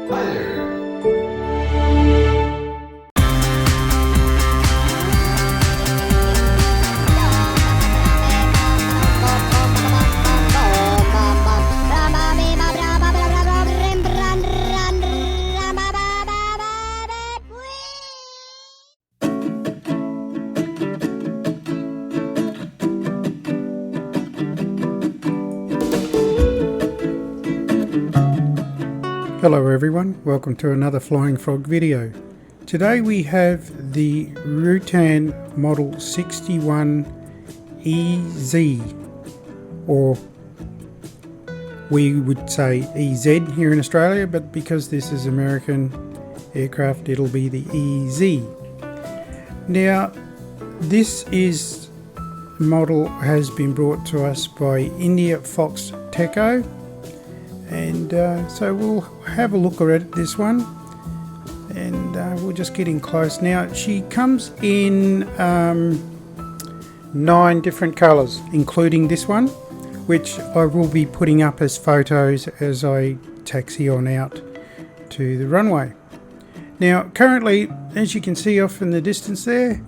Hi there. Hello everyone, welcome to another Flying Frog video. Today we have the Rutan Model 61 EZ, or we would say EZ here in Australia, but because this is American aircraft it'll be the EZ. Now this model has been brought to us by IndiaFoxTecho. And so we'll have a look at this one, and we're just getting close. Now she comes in 9 different colours, including this one, which I will be putting up as photos as I taxi on out to the runway. Now currently, as you can see off in the distance there,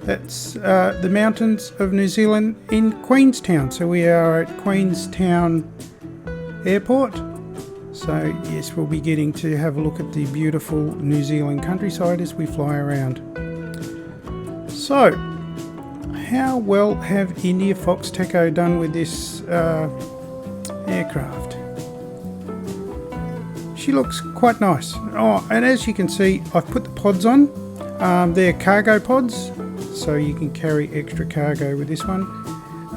that's the mountains of New Zealand in Queenstown. So we are at Queenstown Airport. So yes, we'll be getting to have a look at the beautiful New Zealand countryside as we fly around. So how well have IndiaFoxTecho done with this aircraft? She looks quite nice. Oh, and as you can see, I've put the pods on. They're cargo pods, so you can carry extra cargo with this one.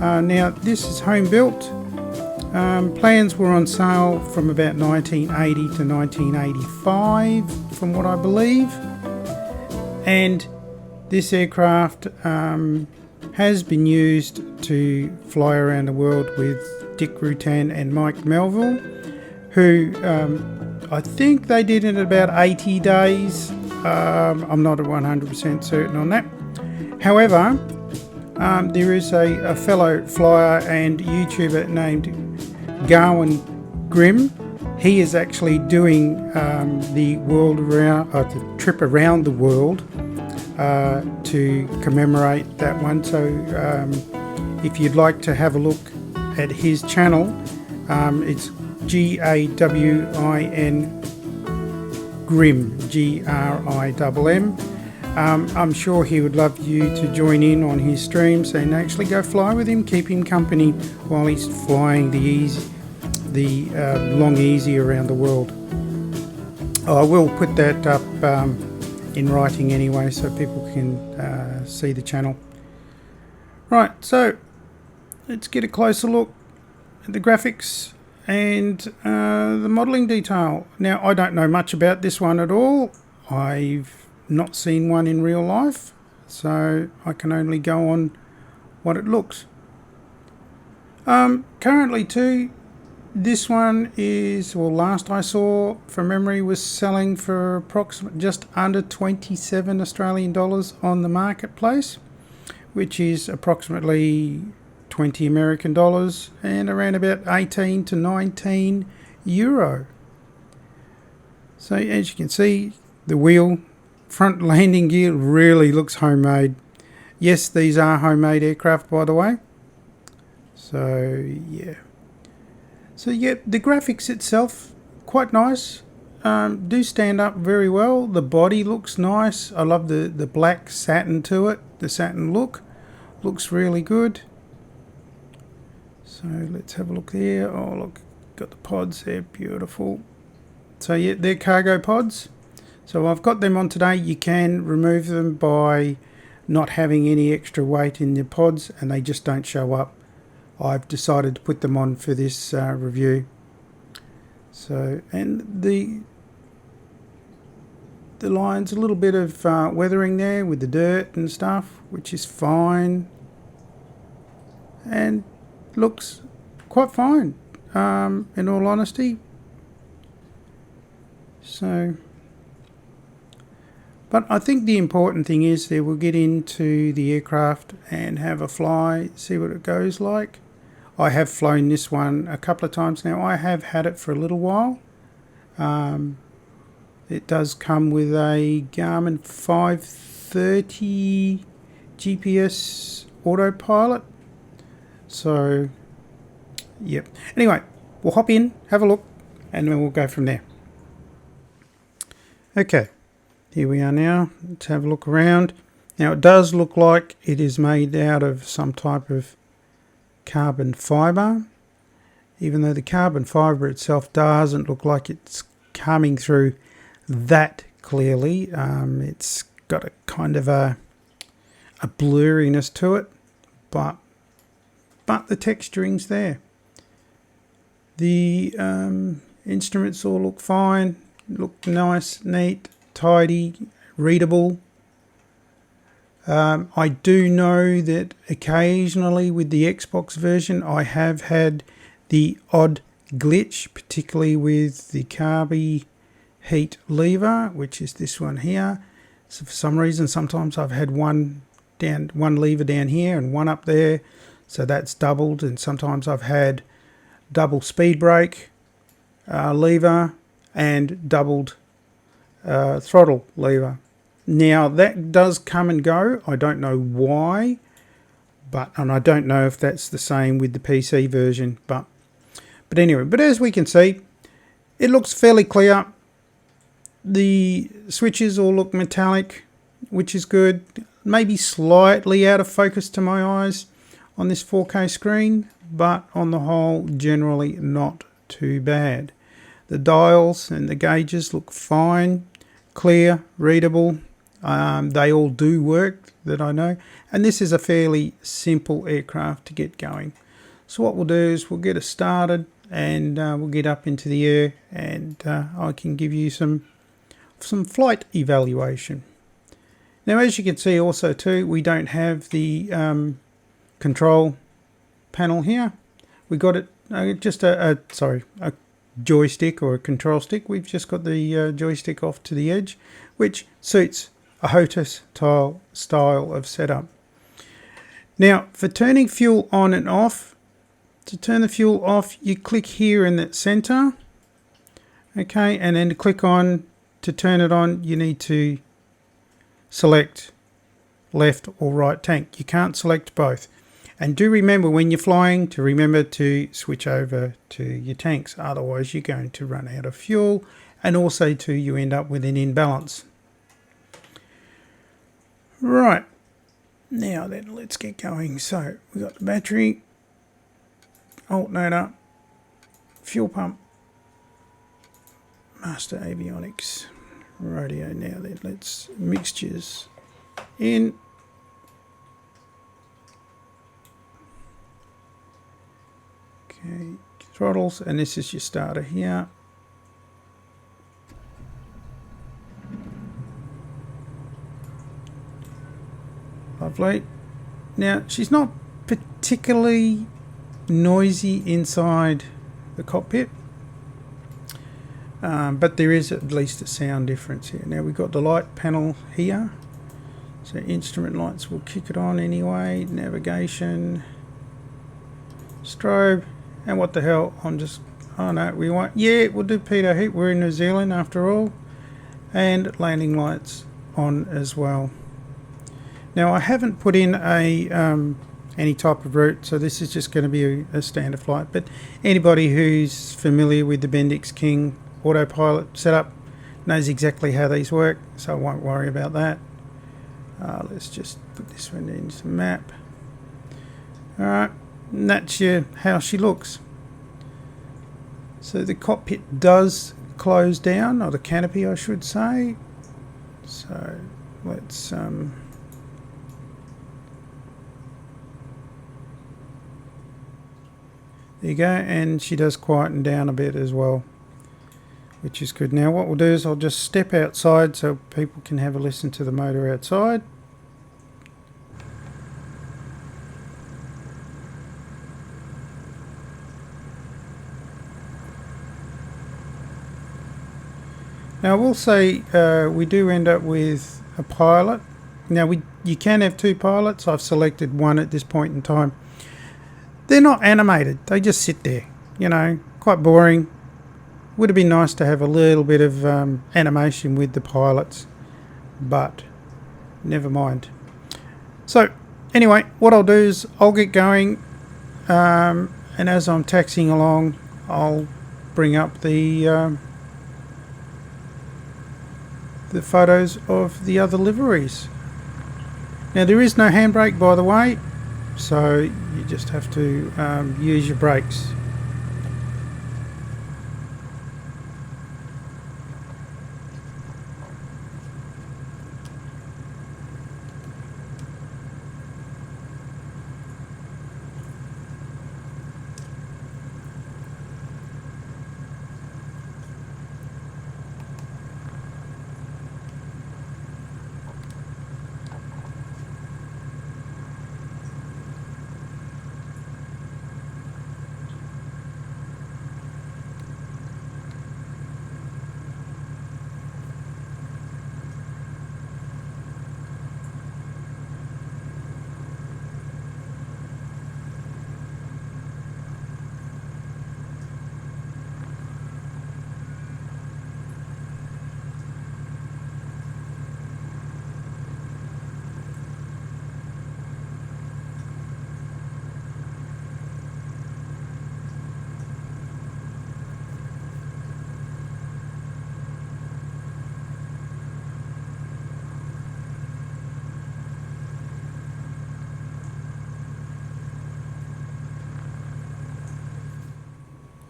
Now this is home built. Plans were on sale from about 1980 to 1985, from what I believe. And this aircraft has been used to fly around the world with Dick Rutan and Mike Melville, who I think they did in about 80 days. I'm not 100% certain on that. However, there is a fellow flyer and YouTuber named Garwin Grimm. He is actually doing the trip around the world to commemorate that one. So if you'd like to have a look at his channel, it's Gawin Grimm, Grimm. I'm sure he would love you to join in on his streams and actually go fly with him, keep him company while he's flying the long easy around the world. I will put that up in writing anyway, so people can see the channel. Right, so let's get a closer look at the graphics and the modelling detail. Now I don't know much about this one at all. I've not seen one in real life, so I can only go on what it looks. Currently too, this one is, well, last I saw from memory, was selling for approximately just under 27 Australian dollars on the marketplace, which is approximately 20 American dollars and around about 18 to 19 euro. So as you can see, the wheel front landing gear really looks homemade. Yes, these are homemade aircraft, by the way. So yeah, the graphics itself quite nice. Do stand up very well. The body looks nice. I love the black satin to it. The satin look looks really good. So let's have a look there. Oh look, got the pods there, beautiful. So yeah, they're cargo pods. So I've got them on today. You can remove them by not having any extra weight in the pods, and they just don't show up. I've decided to put them on for this review. So, and the lines, a little bit of weathering there with the dirt and stuff, which is fine, and looks quite fine, in all honesty. So, but I think the important thing is that we'll get into the aircraft and have a fly, see what it goes like. I have flown this one a couple of times now. I have had it for a little while, It does come with a Garmin 530 GPS autopilot. So, yep. Anyway, we'll hop in, have a look, and then we'll go from there. Okay, here we are now. Let's have a look around. Now, it does look like it is made out of some type of carbon fibre, even though the carbon fibre itself doesn't look like it's coming through that clearly. It's got a kind of a blurriness to it, but the texturing's there. The instruments all look fine, look nice, neat, tidy, readable. I do know that occasionally with the Xbox version I have had the odd glitch, particularly with the carby heat lever, which is this one here. So for some reason sometimes I've had one lever down here and one up there, so that's doubled, and sometimes I've had double speed brake lever and doubled throttle lever. Now that does come and go. I don't know why, and I don't know if that's the same with the PC version, but anyway, but as we can see, it looks fairly clear. The switches all look metallic, which is good. Maybe slightly out of focus to my eyes on this 4K screen, but on the whole, generally not too bad. The dials and the gauges look fine, clear, readable. They all do work that I know, and this is a fairly simple aircraft to get going. So what we'll do is we'll get it started, and we'll get up into the air, and I can give you some flight evaluation. Now, as you can see also too, we don't have the control panel here. We got it just a joystick or a control stick. We've just got the joystick off to the edge, which suits a HOTAS style of setup. Now, for turning fuel on and off, to turn the fuel off, you click here in the center, okay, and then to click on to turn it on, you need to select left or right tank. You can't select both. And do remember when you're flying to remember to switch over to your tanks, otherwise you're going to run out of fuel, and also you end up with an imbalance. Right, now then, let's get going. So we've got the battery, alternator, fuel pump, master avionics, radio. Now then, let's mixtures in. Okay, throttles, and this is your starter here. Lovely. Now, she's not particularly noisy inside the cockpit, but there is at least a sound difference here. Now we've got the light panel here, so instrument lights will kick it on anyway, navigation, strobe, and what the hell, we'll do pitot heat, we're in New Zealand after all, and landing lights on as well. Now I haven't put in any type of route, so this is just going to be a standard flight, but anybody who's familiar with the Bendix King autopilot setup knows exactly how these work, so I won't worry about that. Let's just put this one into the map. Alright, and that's how she looks. So the cockpit does close down, or the canopy I should say. So let's there you go, and she does quieten down a bit as well, which is good. Now what we'll do is I'll just step outside so people can have a listen to the motor outside. Now I will say we do end up with a pilot. Now you can have two pilots. I've selected one at this point in time. They're not animated, they just sit there, you know, quite boring. Would have been nice to have a little bit of animation with the pilots, but never mind. So anyway, what I'll do is I'll get going, and as I'm taxiing along, I'll bring up the photos of the other liveries. Now there is no handbrake, by the way, so you just have to use your brakes.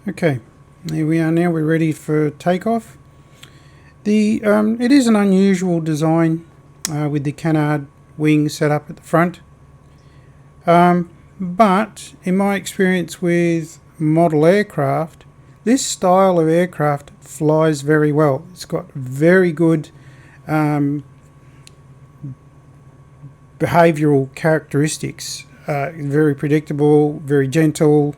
Okay, here we are now, we're ready for takeoff. It is an unusual design with the canard wing set up at the front, but in my experience with model aircraft, this style of aircraft flies very well. It's got very good behavioural characteristics, very predictable, very gentle.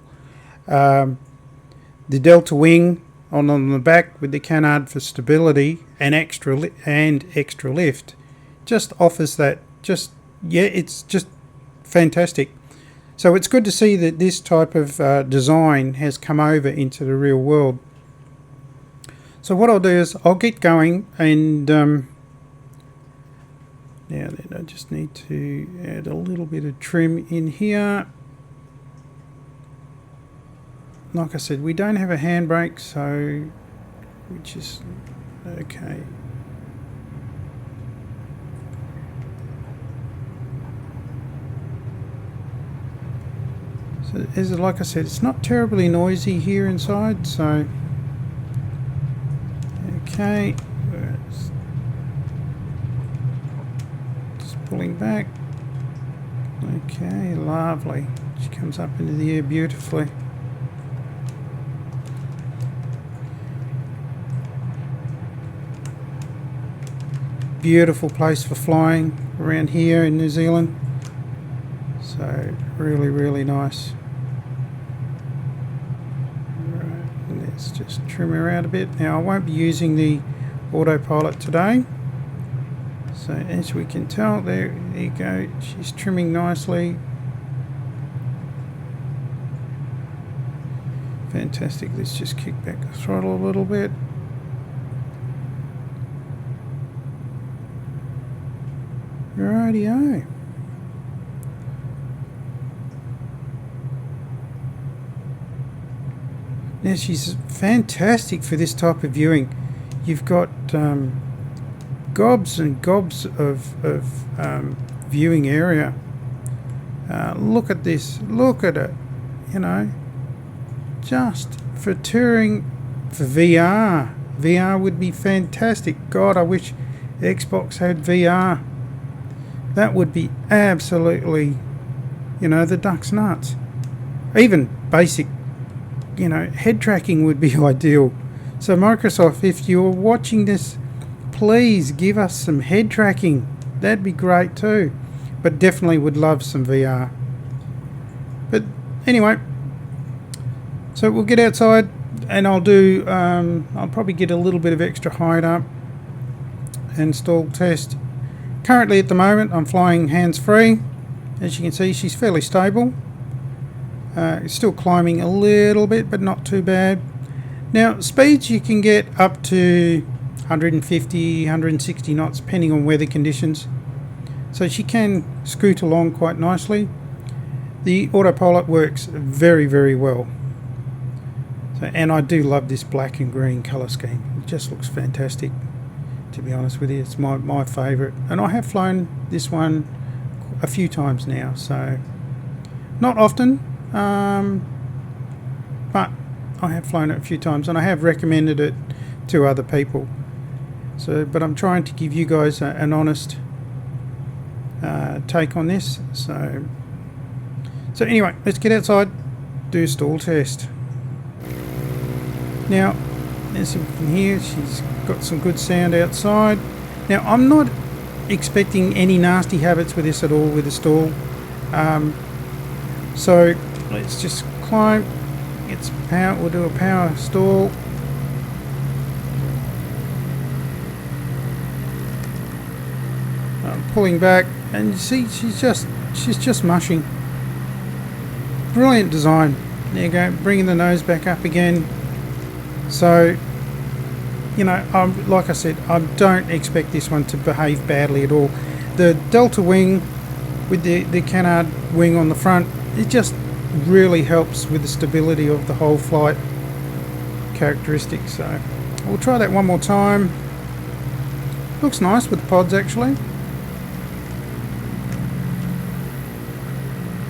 The delta wing on the back with the canard for stability and extra lift just offers that. It's just fantastic. So it's good to see that this type of design has come over into the real world. So what I'll do is I'll get going, and now then I just need to add a little bit of trim in here. Like I said, we don't have a handbrake, so which is okay. So like I said, it's not terribly noisy here inside, so okay. Just pulling back. Okay, lovely. She comes up into the air beautifully. Beautiful place for flying around here in New Zealand, so really nice. Right, let's just trim her out a bit. Now I won't be using the autopilot today, so as we can tell, there you go, she's trimming nicely. Fantastic. Let's just kick back the throttle a little bit. Rightio. Now she's fantastic for this type of viewing. You've got gobs and gobs of viewing area. Look at this. Look at it. You know, just for touring, for VR. VR would be fantastic. God, I wish Xbox had VR. That would be absolutely, you know, the duck's nuts. Even basic, you know, head tracking would be ideal. So Microsoft, if you're watching this, please give us some head tracking. That'd be great too. But definitely would love some VR. But anyway, so we'll get outside and I'll do, I'll probably get a little bit of extra height up and stall test. Currently at the moment I'm flying hands-free. As you can see, she's fairly stable. It's still climbing a little bit, but not too bad. Now speeds you can get up to 150, 160 knots depending on weather conditions. So she can scoot along quite nicely. The autopilot works very, very well. So, and I do love this black and green colour scheme. It just looks fantastic, to be honest with you. It's my favourite. And I have flown this one a few times now, so not often, but I have flown it a few times and I have recommended it to other people. So, but I'm trying to give you guys an honest take on this. So anyway, let's get outside, do a stall test. Now, as you can hear, she's got some good sound outside. Now, I'm not expecting any nasty habits with this at all with the stall. So let's just climb. It's power. We'll do a power stall. I'm pulling back, and you see she's just mushing. Brilliant design. There you go, bringing the nose back up again. So, you know, like I said, I don't expect this one to behave badly at all. The Delta wing with the canard wing on the front, it just really helps with the stability of the whole flight characteristics. So we'll try that one more time. Looks nice with the pods actually.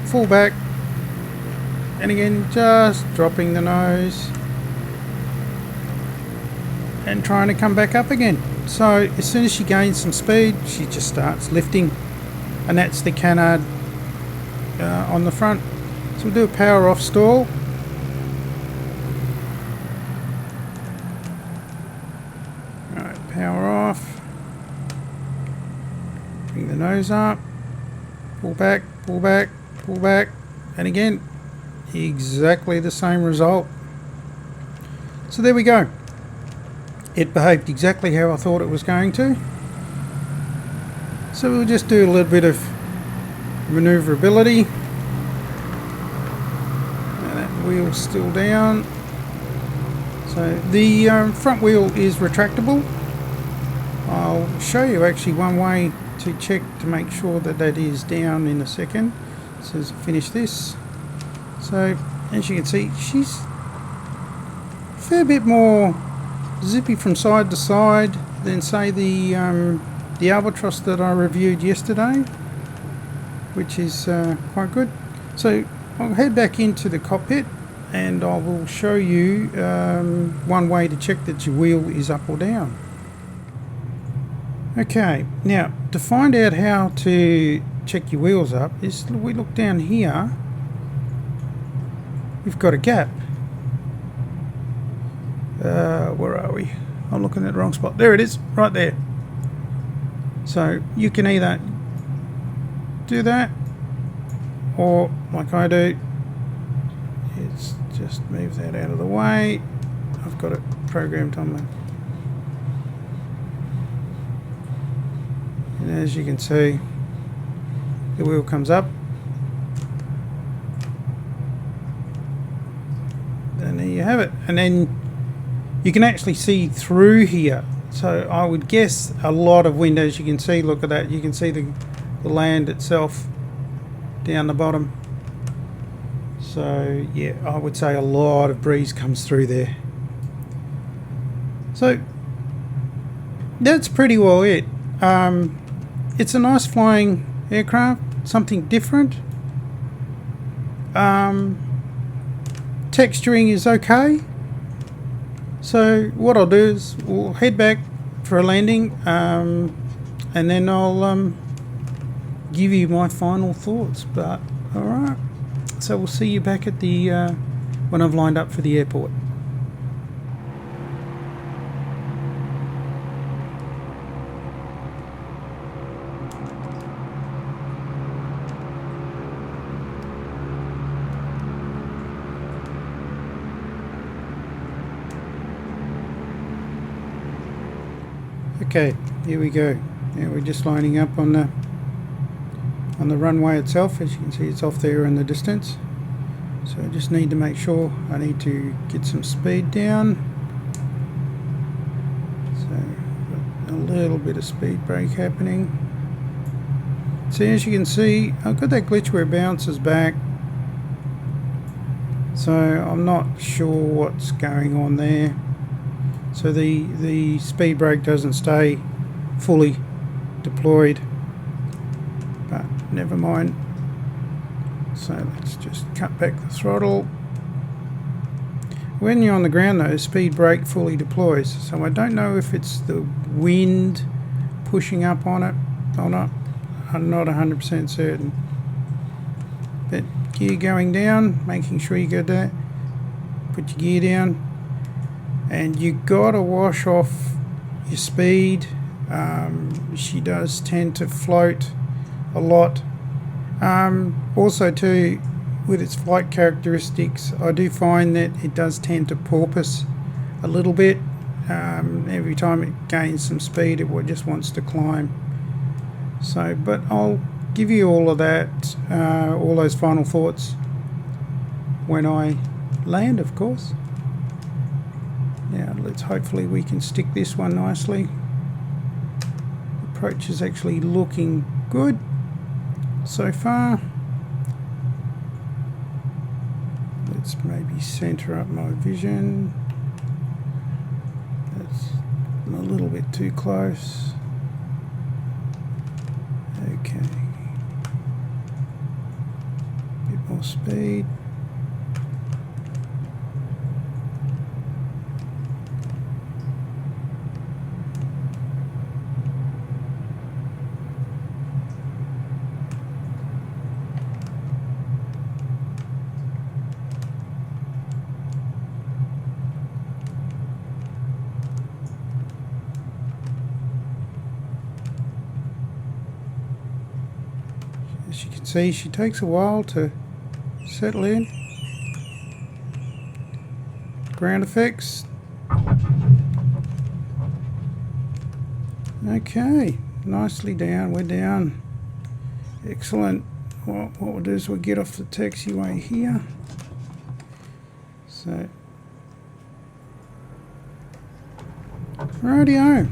Full back, and again just dropping the nose and trying to come back up again. So as soon as she gains some speed, she just starts lifting, and that's the canard on the front. So we'll do a power off stall. Alright, power off. Bring the nose up. Pull back, pull back, pull back, and again exactly the same result. So there we go. It behaved exactly how I thought it was going to. So we'll just do a little bit of maneuverability. And that wheel's still down. So the front wheel is retractable. I'll show you actually one way to check to make sure that that is down in a second. So let's finish this. So as you can see, she's a fair bit more zippy from side to side than say the Albatross that I reviewed yesterday, which is quite good. So I'll head back into the cockpit and I will show you one way to check that your wheel is up or down. Okay, now to find out how to check your wheels up is we look down here. We've got a gap. Where are we? I'm looking at the wrong spot. There it is, right there. So you can either do that, or like I do, it's just move that out of the way. I've got it programmed on the, and as you can see, the wheel comes up, and there you have it. And then you can actually see through here. So I would guess a lot of windows you can see. Look at that. You can see the land itself down the bottom. So yeah, I would say a lot of breeze comes through there. So that's pretty well it. It's a nice flying aircraft, something different. Texturing is okay. So what I'll do is we'll head back for a landing, and then I'll give you my final thoughts. But alright, so we'll see you back at the when I've lined up for the airport. Okay, here we go. Now we're just lining up on the runway itself. As you can see, it's off there in the distance. So I just need to make sure I need to get some speed down. a little bit of speed brake happening. So as you can see, I've got that glitch where it bounces back. So I'm not sure what's going on there. So the speed brake doesn't stay fully deployed, but never mind. So let's just cut back the throttle. When you're on the ground though, speed brake fully deploys. So I don't know if it's the wind pushing up on it or not. I'm not 100% certain. But gear going down, making sure you go there. Put your gear down. And you gotta wash off your speed. She does tend to float a lot. Also too, with its flight characteristics, I do find that it does tend to porpoise a little bit. Every time it gains some speed, it just wants to climb. So, but I'll give you all of that, all those final thoughts when I land, of course. Now hopefully we can stick this one nicely. Approach is actually looking good so far. Let's maybe center up my vision. That's a little bit too close. Okay. Bit more speed. As you can see, she takes a while to settle in. Ground effects. Okay, nicely down, we're down. Excellent. What we'll do is we'll get off the taxiway here. So, rightio.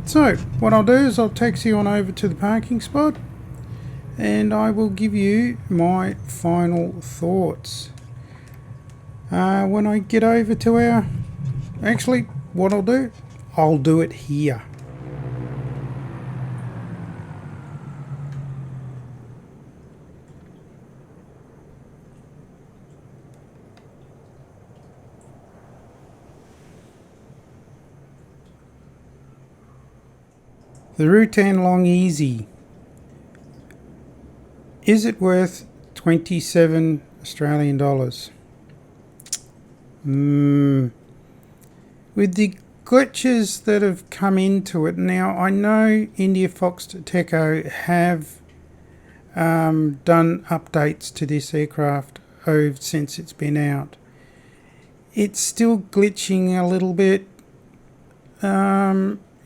So, what I'll do is I'll taxi on over to the parking spot, and I will give you my final thoughts. When I get over to our... Actually, what I'll do it here. The Rutan Long Easy. Is it worth 27 Australian dollars? With the glitches that have come into it, now I know IndiaFoxTecho have done updates to this aircraft since it's been out. It's still glitching a little bit.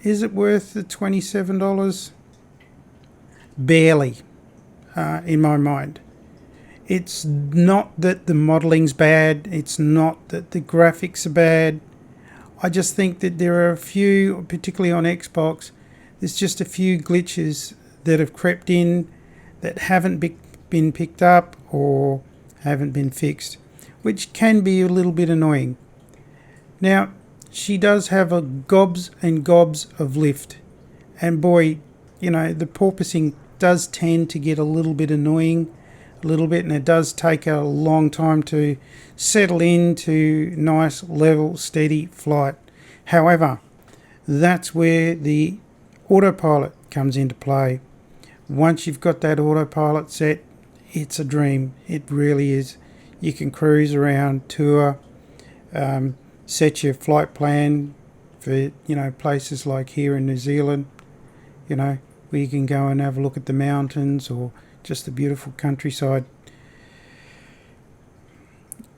Is it worth the $27? Barely. In my mind. It's not that the modeling's bad, it's not that the graphics are bad. I just think that there are a few, particularly on Xbox, there's just a few glitches that have crept in that haven't been picked up or haven't been fixed, which can be a little bit annoying. Now, she does have a gobs and gobs of lift, and boy, you know, the porpoising does tend to get a little bit annoying, and it does take a long time to settle into nice, level, steady flight. However, that's where the autopilot comes into play. Once you've got that autopilot set, it's a dream. It really is. You can cruise around, tour, set your flight plan for, you know, places like here in New Zealand, you know, where you can go and have a look at the mountains or just the beautiful countryside.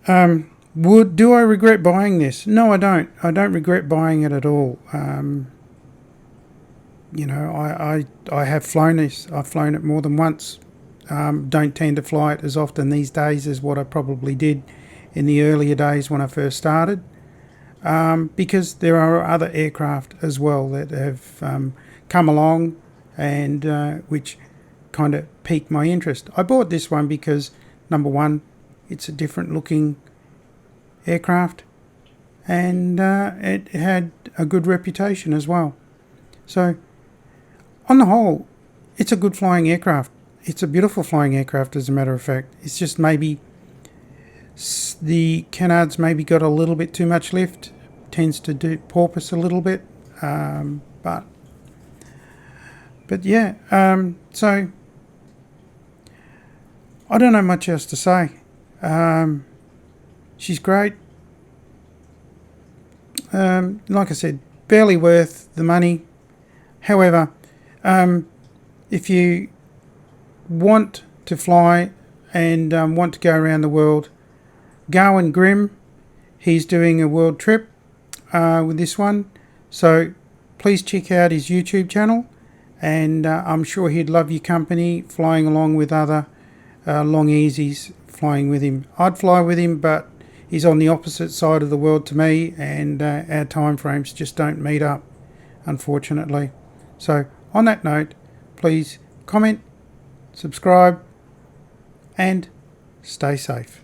Do I regret buying this? No, I don't. I don't regret buying it at all. You know, I have flown this. I've flown it more than once. Don't tend to fly it as often these days as what I probably did in the earlier days when I first started. because there are other aircraft as well that have come along and which kind of piqued my interest. I bought this one because, number one, it's a different looking aircraft, and it had a good reputation as well. So on the whole, it's a good flying aircraft. It's a beautiful flying aircraft, as a matter of fact. It's just maybe the canards maybe got a little bit too much lift, tends to do porpoise a little bit, but yeah, so I don't know much else to say. She's great. Like I said, barely worth the money. However, if you want to fly and want to go around the world, Garwin Grimm, he's doing a world trip with this one, so please check out his YouTube channel, and I'm sure he'd love your company flying along with other long easies flying with him. I'd fly with him, but he's on the opposite side of the world to me, and our time frames just don't meet up, unfortunately. So on that note, please comment, subscribe, and stay safe.